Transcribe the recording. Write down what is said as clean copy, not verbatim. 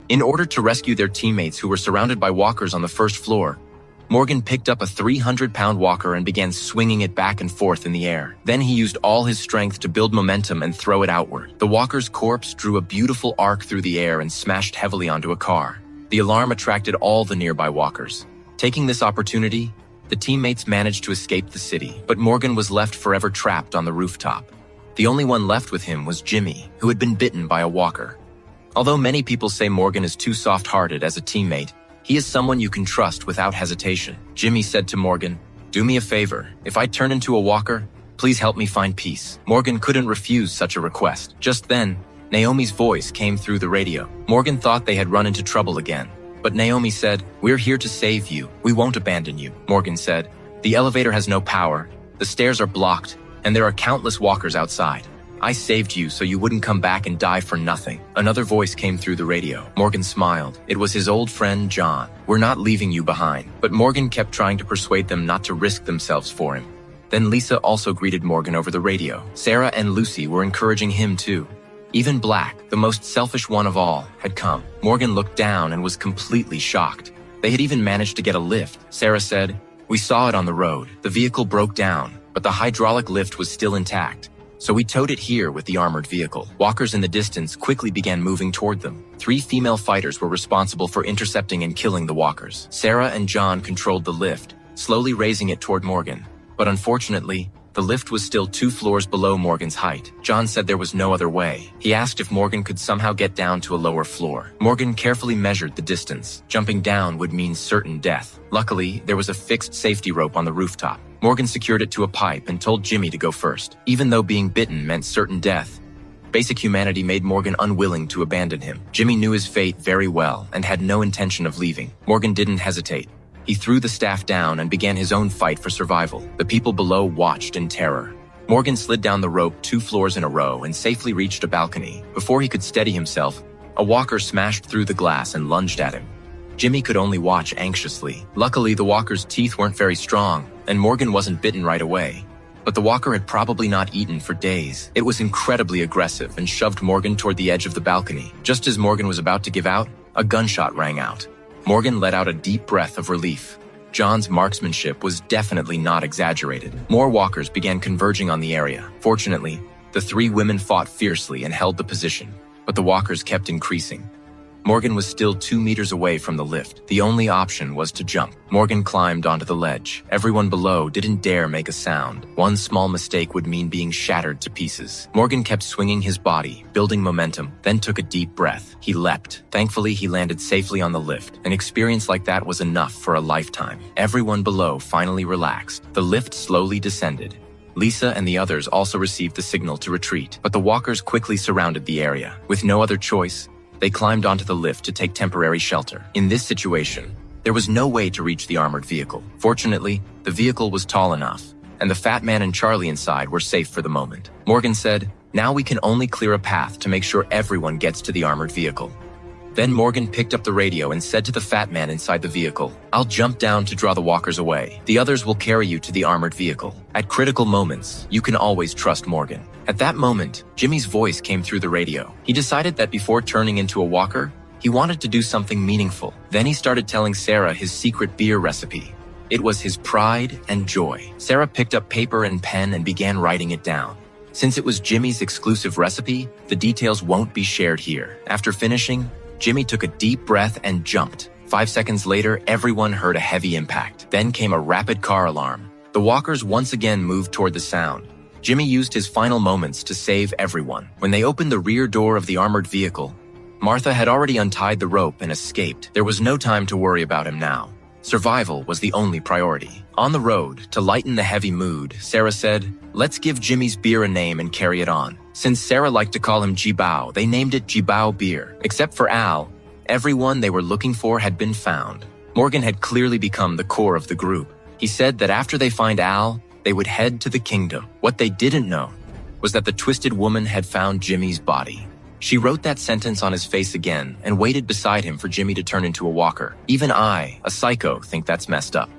In order to rescue their teammates who were surrounded by walkers on the first floor, Morgan picked up a 300-pound walker and began swinging it back and forth in the air. Then he used all his strength to build momentum and throw it outward. The walker's corpse drew a beautiful arc through the air and smashed heavily onto a car. The alarm attracted all the nearby walkers. Taking this opportunity, the teammates managed to escape the city, but Morgan was left forever trapped on the rooftop. The only one left with him was Jimmy, who had been bitten by a walker. Although many people say Morgan is too soft-hearted as a teammate, he is someone you can trust without hesitation. Jimmy said to Morgan, "Do me a favor. If I turn into a walker, please help me find peace." Morgan couldn't refuse such a request. Just then, Naomi's voice came through the radio. Morgan thought they had run into trouble again. But Naomi said, "We're here to save you. We won't abandon you." Morgan said, "The elevator has no power, the stairs are blocked, and there are countless walkers outside. I saved you so you wouldn't come back and die for nothing." Another voice came through the radio. Morgan smiled. It was his old friend, John. "We're not leaving you behind." But Morgan kept trying to persuade them not to risk themselves for him. Then Lisa also greeted Morgan over the radio. Sarah and Lucy were encouraging him too. Even Black, the most selfish one of all, had come. Morgan looked down and was completely shocked. They had even managed to get a lift. Sarah said, "We saw it on the road. The vehicle broke down, but the hydraulic lift was still intact. So we towed it here with the armored vehicle." Walkers in the distance quickly began moving toward them. 3 female fighters were responsible for intercepting and killing the walkers. Sarah and John controlled the lift, slowly raising it toward Morgan. But unfortunately, the lift was still 2 floors below Morgan's height. John said there was no other way. He asked if Morgan could somehow get down to a lower floor. Morgan carefully measured the distance. Jumping down would mean certain death. Luckily, there was a fixed safety rope on the rooftop. Morgan secured it to a pipe and told Jimmy to go first. Even though being bitten meant certain death, basic humanity made Morgan unwilling to abandon him. Jimmy knew his fate very well and had no intention of leaving. Morgan didn't hesitate. He threw the staff down and began his own fight for survival. The people below watched in terror. Morgan slid down the rope 2 floors in a row and safely reached a balcony. Before he could steady himself, a walker smashed through the glass and lunged at him. Jimmy could only watch anxiously. Luckily, the walker's teeth weren't very strong, and Morgan wasn't bitten right away. But the walker had probably not eaten for days. It was incredibly aggressive and shoved Morgan toward the edge of the balcony. Just as Morgan was about to give out, a gunshot rang out. Morgan let out a deep breath of relief. John's marksmanship was definitely not exaggerated. More walkers began converging on the area. Fortunately, the 3 women fought fiercely and held the position, but the walkers kept increasing. Morgan was still 2 meters away from the lift. The only option was to jump. Morgan climbed onto the ledge. Everyone below didn't dare make a sound. One small mistake would mean being shattered to pieces. Morgan kept swinging his body, building momentum, then took a deep breath. He leapt. Thankfully, he landed safely on the lift. An experience like that was enough for a lifetime. Everyone below finally relaxed. The lift slowly descended. Lisa and the others also received the signal to retreat, but the walkers quickly surrounded the area. With no other choice, they climbed onto the lift to take temporary shelter. In this situation, there was no way to reach the armored vehicle. Fortunately, the vehicle was tall enough, and the fat man and Charlie inside were safe for the moment. Morgan said, "Now we can only clear a path to make sure everyone gets to the armored vehicle." Then Morgan picked up the radio and said to the fat man inside the vehicle, "I'll jump down to draw the walkers away. The others will carry you to the armored vehicle." At critical moments, you can always trust Morgan. At that moment, Jimmy's voice came through the radio. He decided that before turning into a walker, he wanted to do something meaningful. Then he started telling Sarah his secret beer recipe. It was his pride and joy. Sarah picked up paper and pen and began writing it down. Since it was Jimmy's exclusive recipe, the details won't be shared here. After finishing, Jimmy took a deep breath and jumped. 5 seconds later, everyone heard a heavy impact. Then came a rapid car alarm. The walkers once again moved toward the sound. Jimmy used his final moments to save everyone. When they opened the rear door of the armored vehicle, Martha had already untied the rope and escaped. There was no time to worry about him now. Survival was the only priority. On the road, to lighten the heavy mood, Sarah said, "Let's give Jimmy's beer a name and carry it on." Since Sarah liked to call him Jibao, they named it Jibao Beer. Except for Al, everyone they were looking for had been found. Morgan had clearly become the core of the group. He said that after they find Al, they would head to the kingdom. What they didn't know was that the twisted woman had found Jimmy's body. She wrote that sentence on his face again and waited beside him for Jimmy to turn into a walker. Even I, a psycho, think that's messed up.